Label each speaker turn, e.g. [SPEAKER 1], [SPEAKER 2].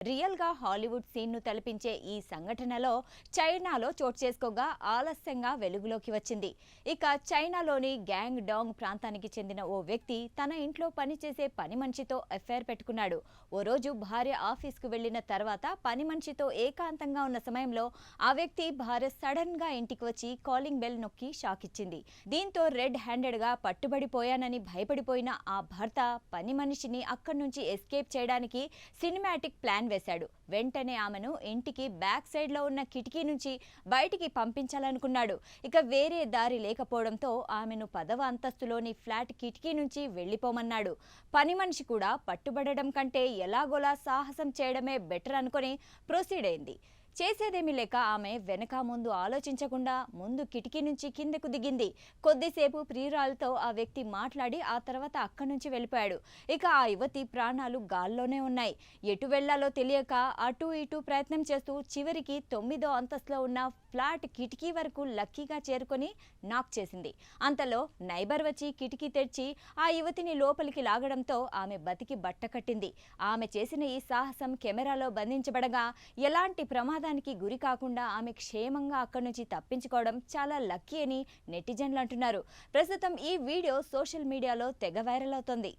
[SPEAKER 1] Real గా Hollywood scene ను తలపించే ఈ సంఘటనలో చైనాలో చోటు చేసుకోగా ఆలస్యంగా వెలుగులోకి వచ్చింది. ఇక చైనాలోని గ్యాంగ్ డాంగ్ ప్రాంతానికి చెందిన ఓ వ్యక్తి తన ఇంట్లో పనిచేసే పని మనిషితో అఫైర్ పెట్టుకున్నాడు. ఓ రోజు భార్య ఆఫీస్కు వెళ్లిన తర్వాత పని మనిషితో ఏకాంతంగా ఉన్న సమయంలో ఆ వ్యక్తి భార్య సడన్ గా ఇంటికి వచ్చి కాలింగ్ బెల్ నొక్కి షాక్ ఇచ్చింది. దీంతో రెడ్ హ్యాండెడ్ గా పట్టుబడిపోయానని భయపడిపోయిన ఆ భర్త పని మనిషిని అక్కడి నుంచి ఎస్కేప్ చేయడానికి సినిమాటిక్ ప్లాన్ వేశాడు. వెంటనే ఆమెను ఇంటికి బ్యాక్ సైడ్ లో ఉన్న కిటికీ నుంచి బయటికి పంపించాలనుకున్నాడు. ఇక వేరే దారి లేకపోవడంతో ఆమెను 10వ అంతస్తులోని ఫ్లాట్ కిటికీ నుంచి వెళ్లిపోమన్నాడు. పని మనిషి కూడా పట్టుబడడం కంటే ఎలాగోలా సాహసం చేయడమే బెటర్ అనుకుని ప్రొసీడ్ అయింది. చేసేదేమీ లేక ఆమె వెనక ముందు ఆలోచించకుండా ముందు కిటికీ నుంచి కిందకు దిగింది. కొద్దిసేపు ప్రియురాలతో ఆ వ్యక్తి మాట్లాడి ఆ తర్వాత అక్కడి నుంచి వెళ్ళిపోయాడు. ఇక ఆ యువతి ప్రాణాలు గాల్లోనే ఉన్నాయి. ఎటు వెళ్లాలో తెలియక అటు ఇటు ప్రయత్నం చేస్తూ చివరికి 9వ అంతస్తులో ఉన్న ఫ్లాట్ కిటికీ వరకు లక్కీగా చేరుకొని నాక్ చేసింది. అంతలో నైబర్ వచ్చి కిటికీ తెరిచి ఆ యువతిని లోపలికి లాగడంతో ఆమె బతికి బట్టకట్టింది. ఆమె చేసిన ఈ సాహసం కెమెరాలో బంధించబడగా ఎలాంటి ప్రమాదానికి గురి కాకుండా ఆమె క్షేమంగా అక్కడి నుంచి తప్పించుకోవడం చాలా లక్కీ అని నెటిజన్లు అంటున్నారు. ప్రస్తుతం ఈ వీడియో సోషల్ మీడియాలో తెగ వైరల్ అవుతోంది.